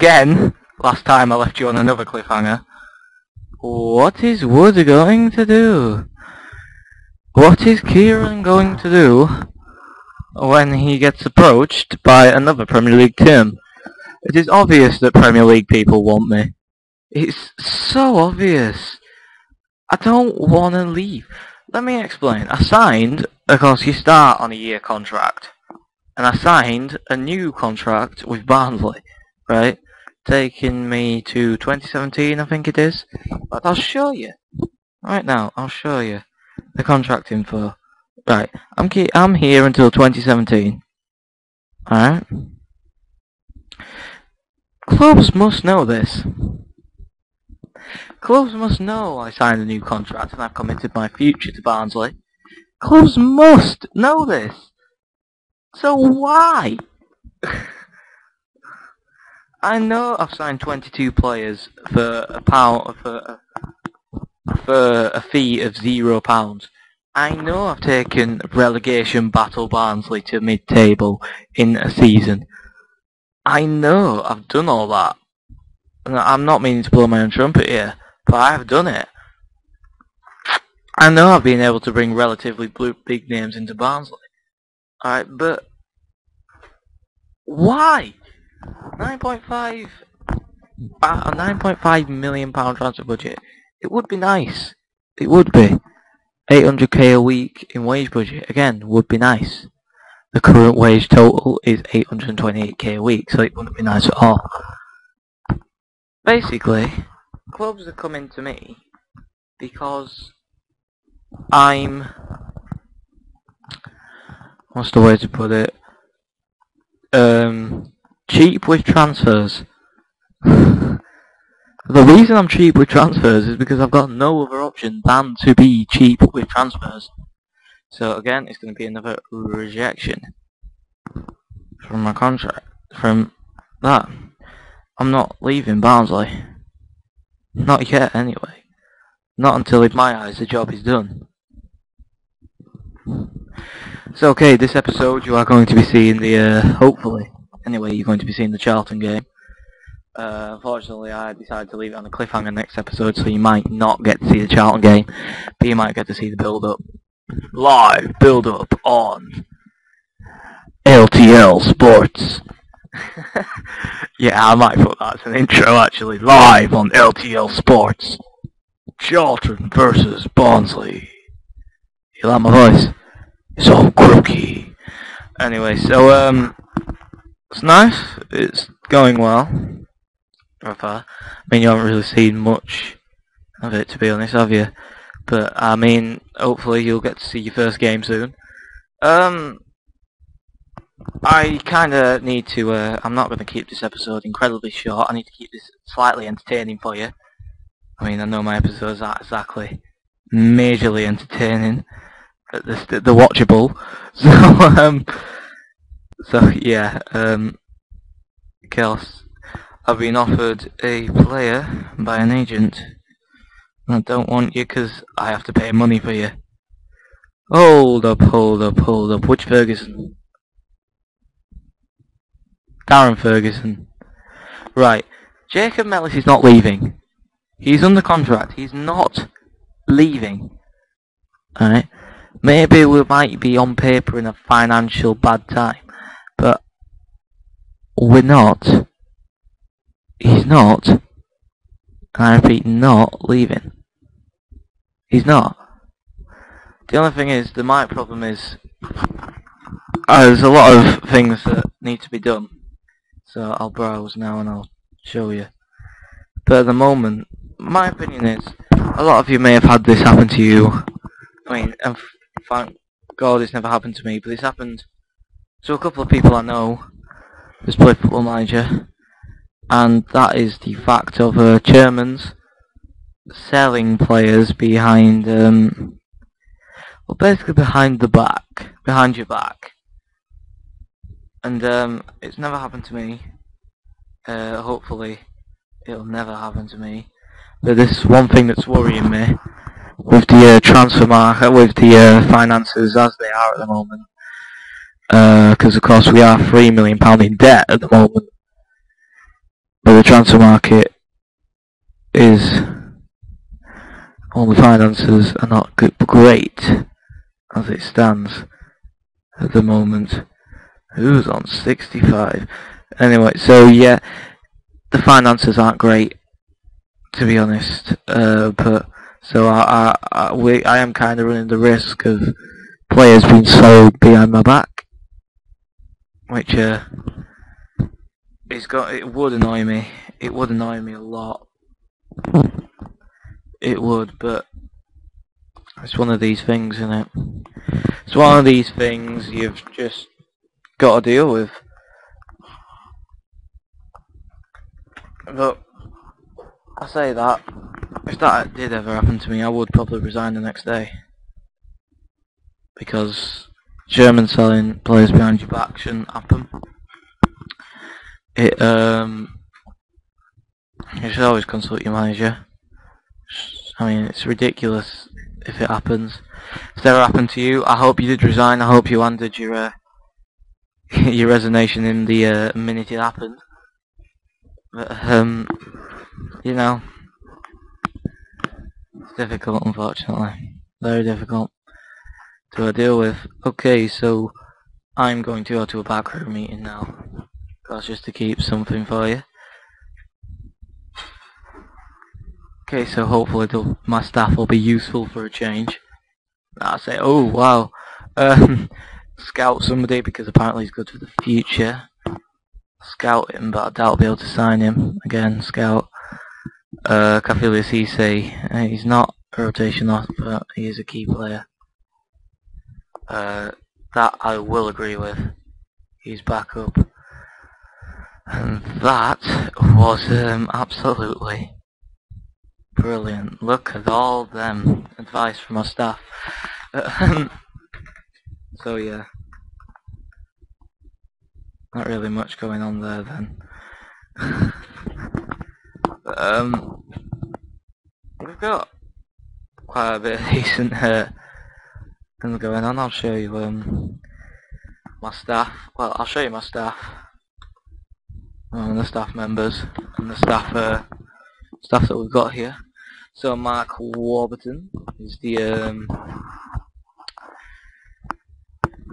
again, last time I left you on another cliffhanger. What is Wood going to do? What is Kieran going to do when he gets approached by another Premier League team? It is obvious that Premier League people want me. It's so obvious. I don't want to leave. Let me explain. I signed, of course you start on a year contract. And I signed a new contract with Barnsley, right? Taking me to 2017, I think it is. But I'll show you. Right now, I'll show you the contract info. Right, I'm here until 2017. Alright? Clubs must know this. Clubs must know I signed a new contract and I've committed my future to Barnsley. Clubs must know this. So why? I know I've signed 22 players for a fee of £0. I know I've taken relegation battle Barnsley to mid-table in a season. I know I've done all that. And I'm not meaning to blow my own trumpet here, but I have done it. I know I've been able to bring relatively big names into Barnsley. Alright, but why? A £9.5 million transfer budget. It would be nice. It would be. 800k a week in wage budget, again, would be nice. The current wage total is 828k a week, so it wouldn't be nice at all. Basically, clubs are coming to me because I'm... what's the way to put it? Cheap with transfers. The reason I'm cheap with transfers is because I've got no other option than to be cheap with transfers. So again, it's going to be another rejection from my contract. From that, I'm not leaving Barnsley. Not yet, anyway. Not until, in my eyes, the job is done. So okay, this episode you are going to be seeing the, hopefully, anyway, you're going to be seeing the Charlton game. Unfortunately, I decided to leave it on a cliffhanger next episode, so you might not get to see the Charlton game, but you might get to see the build-up. Live build-up on LTL Sports. Yeah, I might put that as an intro, actually. Live on LTL Sports. Charlton versus Barnsley. You like my voice? It's all croaky. Anyway, so, it's nice. It's going well. I mean, you haven't really seen much of it, to be honest, have you? But, I mean, hopefully you'll get to see your first game soon. I kinda need to, I'm not gonna keep this episode incredibly short. I need to keep this slightly entertaining for you. I mean, I know my episodes aren't exactly majorly entertaining, but they're watchable. So, yeah, of course, I've been offered a player by an agent, and I don't want you because I have to pay money for you. Hold up, which Ferguson? Darren Ferguson. Right, Jacob Mellis is not leaving. He's under contract, he's not leaving. Alright, maybe we might be on paper in a financial bad time, but we're not. He's not, and I repeat, not leaving. He's not. The only thing is, my problem is, there's a lot of things that need to be done. So I'll browse now and I'll show you. But at the moment, my opinion is, a lot of you may have had this happen to you. I mean, thank God it's never happened to me, but it's happened to a couple of people I know who's played Football Manager. And that is the fact of chairmans selling players behind, well, basically behind your back. And it's never happened to me. Hopefully, it'll never happen to me. But this is one thing that's worrying me with the transfer market, with the finances as they are at the moment. Because of course we are £3 million in debt at the moment. But transfer market is, all the finances are not great as it stands at the moment. Who's on 65? Anyway, so yeah, the finances aren't great, to be honest. But so I am kind of running the risk of players being sold behind my back, which it would annoy me. It would annoy me a lot. It would, but it's one of these things, isn't it? It's one of these things you've just got to deal with. But I say that, if that did ever happen to me, I would probably resign the next day. Because German selling players behind your back shouldn't happen. You should always consult your manager. I mean, it's ridiculous if it happens. If it ever happened to you, I hope you did resign. I hope you handed your your resignation in the minute it happened. But you know, it's difficult, unfortunately. Very difficult to deal with. Okay, so I'm going to go to a backroom meeting now. That's just to keep something for you. Okay, so hopefully my staff will be useful for a change. I'll say, oh wow, scout somebody because apparently he's good for the future. Scout him, but I doubt I'll be able to sign him. Again, scout. Kafilius Isse, he's not a rotation off, but he is a key player. That I will agree with. He's back up. And that was absolutely brilliant. Look at all them advice from our staff. So yeah, not really much going on there then. But, we've got quite a bit of decent things going on. I'll show you my staff. Well, I'll show you my staff. The staff members and the staff that we've got here. So Mark Warburton is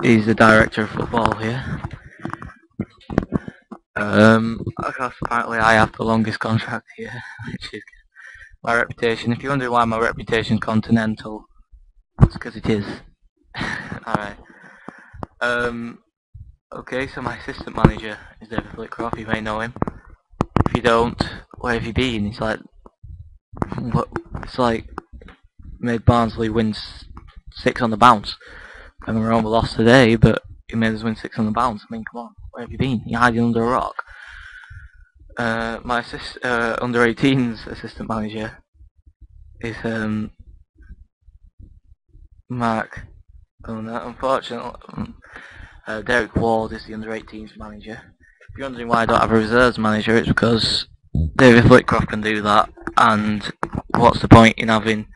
he's the director of football here. Apparently I have the longest contract here, which is my reputation. If you're wondering why my reputation's continental, it's because it is. Alright. Okay, so my assistant manager is David Flitcroft. You may know him. If you don't, where have you been? He's like, what? It's like made Barnsley win 6 on the bounce. Don't get me wrong, we lost today, but he made us win 6 on the bounce. I mean, come on, where have you been? You're hiding under a rock. My under 18s assistant manager is Mark. Oh no, unfortunately, Derek Ward is the under 18s manager. If you're wondering why I don't have a reserves manager, it's because David Flitcroft can do that, and what's the point in having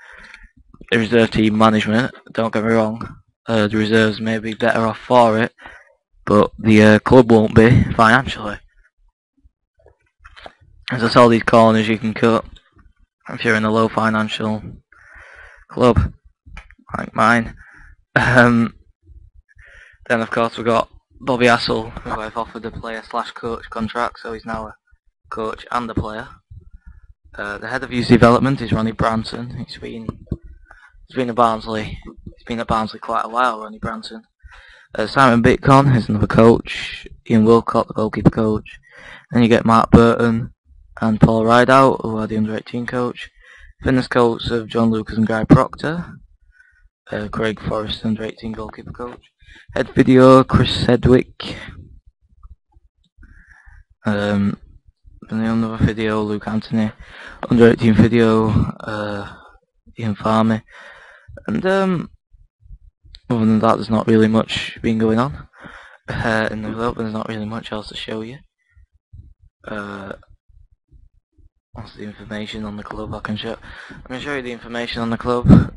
a reserve team management? Don't get me wrong, the reserves may be better off for it, but the club won't be financially. As I saw these corners you can cut if you're in a low financial club like mine. Then of course we've got Bobby Hassel, who I've offered a player/coach contract, so he's now a coach and a player. The head of youth development is Ronnie Branson. He's been at Barnsley. He's been at Barnsley quite a while, Ronnie Branson. Simon Bitcon is another coach. Ian Wilcott, the goalkeeper coach. Then you get Mark Burton and Paul Rideout, who are the under 18 coach. Fitness coach of John Lucas and Guy Proctor. Craig Forrest, under 18 goalkeeper coach. Head video, Chris Sedgwick. And the other video, Luke Anthony. Under 18 video, Ian Farmy. And other than that, there's not really much been going on in the club, and there's not really much else to show you. What's the information on the club? I'm going to show you the information on the club.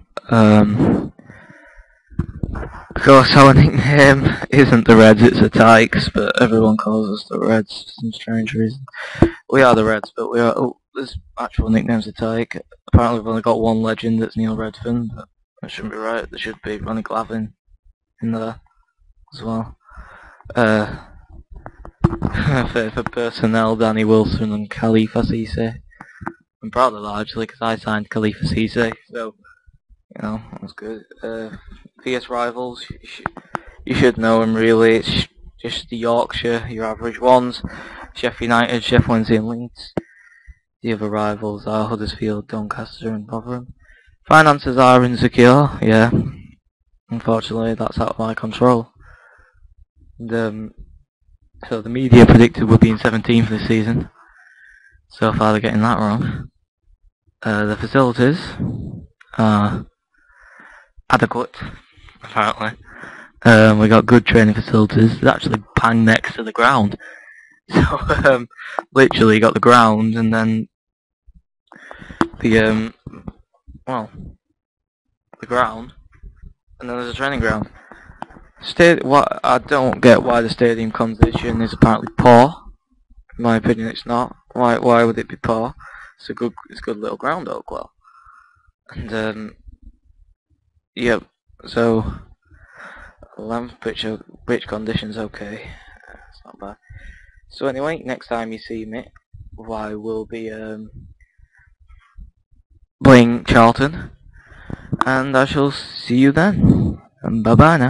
Of course, our nickname isn't the Reds, it's the Tykes, but everyone calls us the Reds for some strange reason. We are the Reds, but we are. Oh, there's actual nicknames to take. Apparently, we've only got one legend. That's Neil Redfern. But that shouldn't be right. There should be Ronnie Glavin in there as well. For personnel, Danny Wilson and Khalifa Cisse. I'm proud of that actually, because I signed Khalifa Cisse, so you know that's good. PS rivals, you should know them really. It's just the Yorkshire, your average ones. Sheffield United, Sheffield Wednesday and Leeds. The other rivals are Huddersfield, Doncaster and Rotherham. Finances are insecure, yeah. Unfortunately, that's out of my control. And, so the media predicted we'll be in 17th this season. So far they're getting that wrong. The facilities are adequate, apparently. We got good training facilities. They're actually bang next to the ground. So literally got the ground and then the ground, and then there's a training ground. What I don't get why the stadium condition is apparently poor. In my opinion, it's not. Why would it be poor? It's a good little ground, Oakwell. And yep. So 11th pitch conditions okay. It's not bad. So anyway, next time you see me, I will be playing Charlton, and I shall see you then. And bye bye now.